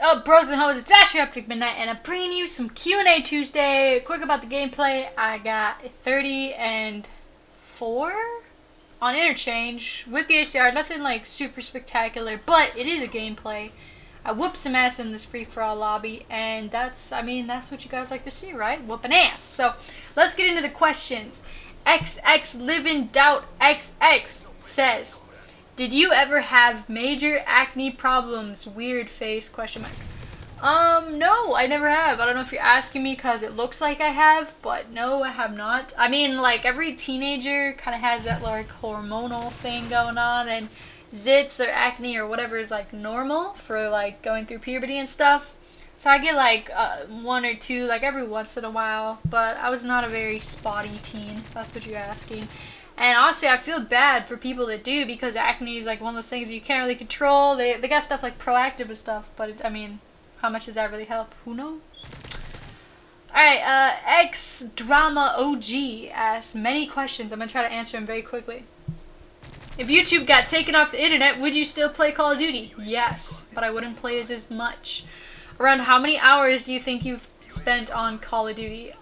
up, bros and hoes? It's Ashley OpTic MiDNiTE, and I'm bringing you some Q&A Tuesday. Quick about the gameplay. I got 30 and 4 on interchange with the ACR. Nothing like super spectacular, but it is a gameplay. I whooped some ass in this free-for-all lobby, and that's what you guys like to see, right? Whooping ass. So let's get into the questions. XX Live in Doubt XX says, did you ever have major acne problems? Weird face, question mark. No, I never have. I don't know if you're asking me because it looks like I have, but no, I have not. I mean, like, every teenager kind of has that, like, hormonal thing going on, and zits or acne or whatever is, like, normal for, like, going through puberty and stuff. So I get, like, 1 or 2, like, every once in a while, but I was not a very spotty teen, if that's what you're asking. And honestly, I feel bad for people that do, because acne is like one of those things you can't really control. They got stuff like Proactive and stuff, but I mean, how much does that really help? Who knows? Alright, X Drama OG asks many questions. I'm going to try to answer them very quickly. If YouTube got taken off the internet, would you still play Call of Duty? Yes, but I wouldn't play as much. Around how many hours do you think you've spent on Call of Duty?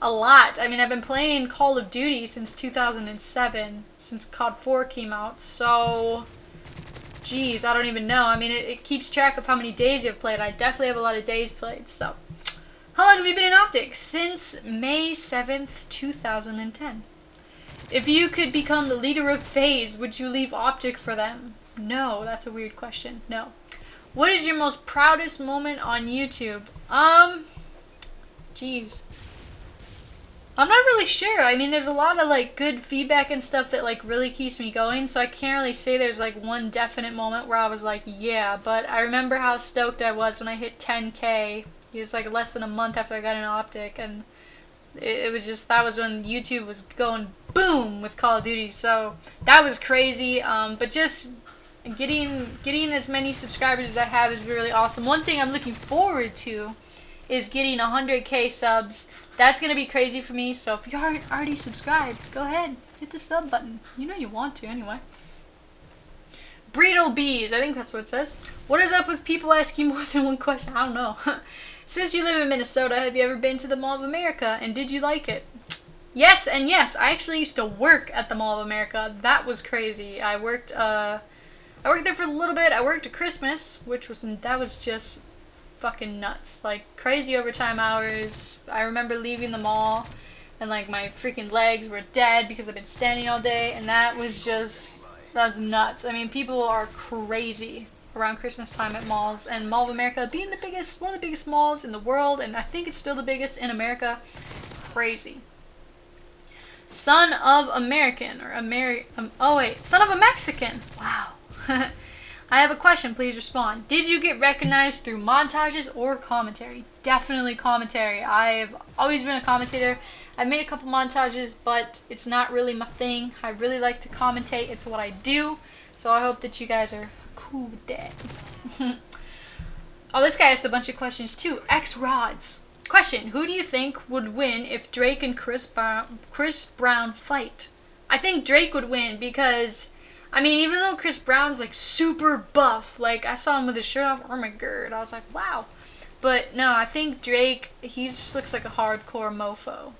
A lot. I mean, I've been playing Call of Duty since 2007, since CoD 4 came out, so, geez, I don't even know. I mean, it keeps track of how many days you've played. I definitely have a lot of days played, so. How long have you been in OpTic? Since May 7th, 2010. If you could become the leader of FaZe, would you leave OpTic for them? No, that's a weird question. No. What is your most proudest moment on YouTube? Geez. I'm not really sure. I mean, there's a lot of, like, good feedback and stuff that, like, really keeps me going, so I can't really say there's, like, one definite moment where I was like, yeah, but I remember how stoked I was when I hit 10K. It was, like, less than a month after I got into OpTic, and it was just, that was when YouTube was going boom with Call of Duty, so that was crazy, but just getting as many subscribers as I have is really awesome. One thing I'm looking forward to is getting 100K subs. That's going to be crazy for me, so if you aren't already subscribed, go ahead, hit the sub button. You know you want to, anyway. Breedle Bees, I think that's what it says. What is up with people asking more than one question? I don't know. Since you live in Minnesota, have you ever been to the Mall of America, and did you like it? Yes, and yes, I actually used to work at the Mall of America. That was crazy. I worked there for a little bit. I worked at Christmas, that was just fucking nuts. Like, crazy overtime hours. I remember leaving the mall and, like, my freaking legs were dead because I've been standing all day, and that was nuts. I mean, people are crazy around Christmas time at malls, and Mall of America being one of the biggest malls in the world, and I think it's still the biggest in America. Crazy. Son of American, or Son of a Mexican. Wow. I have a question, please respond. Did you get recognized through montages or commentary? Definitely commentary. I've always been a commentator. I've made a couple montages, but it's not really my thing. I really like to commentate. It's what I do. So I hope that you guys are cool with that. Oh, this guy asked a bunch of questions too. X-Rods. Question, who do you think would win if Drake and Chris Brown fight? I think Drake would win because, I mean, even though Chris Brown's, like, super buff, like, I saw him with his shirt off, oh my god, I was like, wow. But, no, I think Drake, he just looks like a hardcore mofo.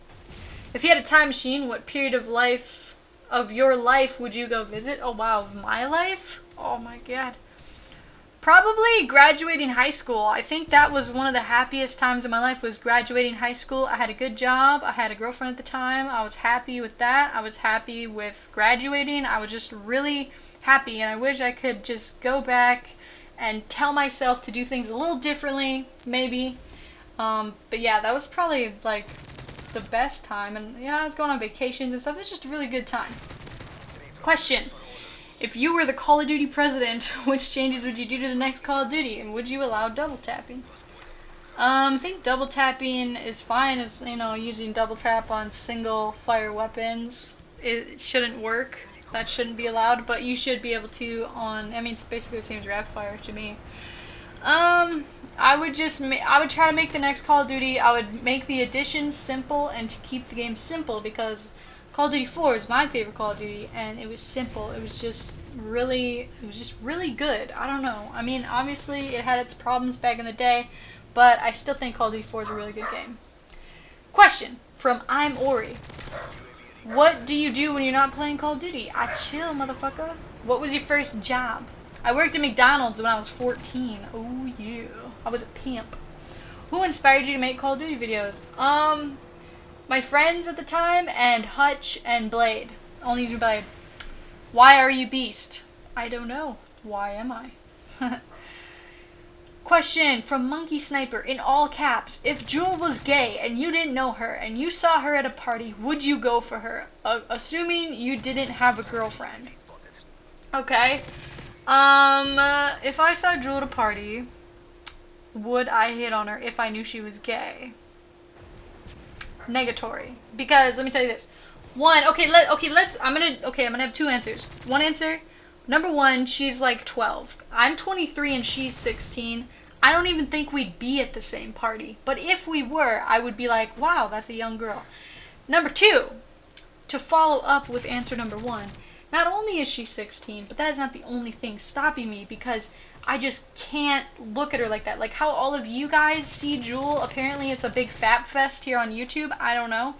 If you had a time machine, what period of your life would you go visit? Oh, wow, of my life? Oh my god. Probably graduating high school. I think that was one of the happiest times of my life, was graduating high school. I had a good job. I had a girlfriend at the time. I was happy with that. I was happy with graduating. I was just really happy, and I wish I could just go back and tell myself to do things a little differently, maybe. But yeah, that was probably, like, the best time. And yeah, I was going on vacations and stuff. It was just a really good time. Question. If you were the Call of Duty president, which changes would you do to the next Call of Duty, and would you allow double tapping? I think double tapping is fine, as, you know, using double tap on single fire weapons. It shouldn't work. That shouldn't be allowed, but you should be able to on, I mean, it's basically the same as rapid fire to me. I would try to make the next Call of Duty, I would make the additions simple and to keep the game simple, because Call of Duty 4 is my favorite Call of Duty, and it was simple. It was just just really good. I don't know. I mean, obviously it had its problems back in the day, but I still think Call of Duty 4 is a really good game. Question from I'm Ori. What do you do when you're not playing Call of Duty? I chill, motherfucker. What was your first job? I worked at McDonald's when I was 14. Oh yeah. I was a pimp. Who inspired you to make Call of Duty videos? My friends at the time, and Hutch and Blade. Only use your Blade. Why are you Beast? I don't know. Why am I? Question from Monkey Sniper in all caps. If Jewel was gay and you didn't know her and you saw her at a party, would you go for her? Assuming you didn't have a girlfriend. Okay. If I saw Jewel at a party, would I hit on her if I knew she was gay? Negatory. Because let me tell you this. One, I'm gonna have two answers. One answer, number one, she's like 12. I'm 23 and she's 16. I don't even think we'd be at the same party. But if we were, I would be like, wow, that's a young girl. Number two, to follow up with answer number one, not only is she 16, but that is not the only thing stopping me, because I just can't look at her like that. Like how all of you guys see Jewel, apparently it's a big fap fest here on YouTube, I don't know.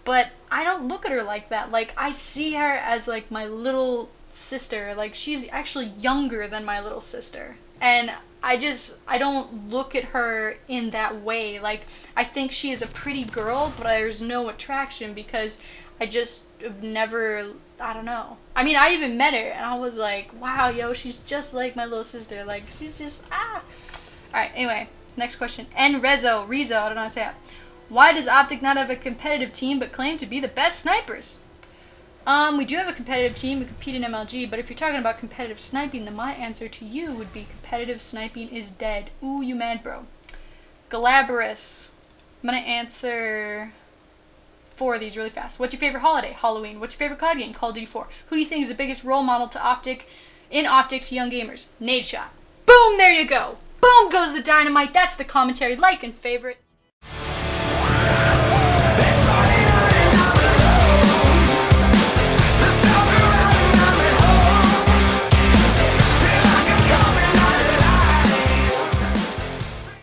But I don't look at her like that. Like, I see her as, like, my little sister. Like, she's actually younger than my little sister. And I don't look at her in that way. Like, I think she is a pretty girl, but there's no attraction because I just have never, I don't know. I mean, I even met her, and I was like, wow, yo, she's just like my little sister. Like, she's just, Alright, anyway, next question. Rezo, I don't know how to say that. Why does OpTic not have a competitive team but claim to be the best snipers? We do have a competitive team. We compete in MLG, but if you're talking about competitive sniping, then my answer to you would be competitive sniping is dead. Ooh, you mad, bro. Galabarus. I'm gonna answer 4 of these really fast. What's your favorite holiday? Halloween. What's your favorite COD game? Call of Duty 4. Who do you think is the biggest role model to OpTic to young gamers? Nadeshot. Boom, there you go. Boom goes the dynamite. That's the commentary. Like and favorite.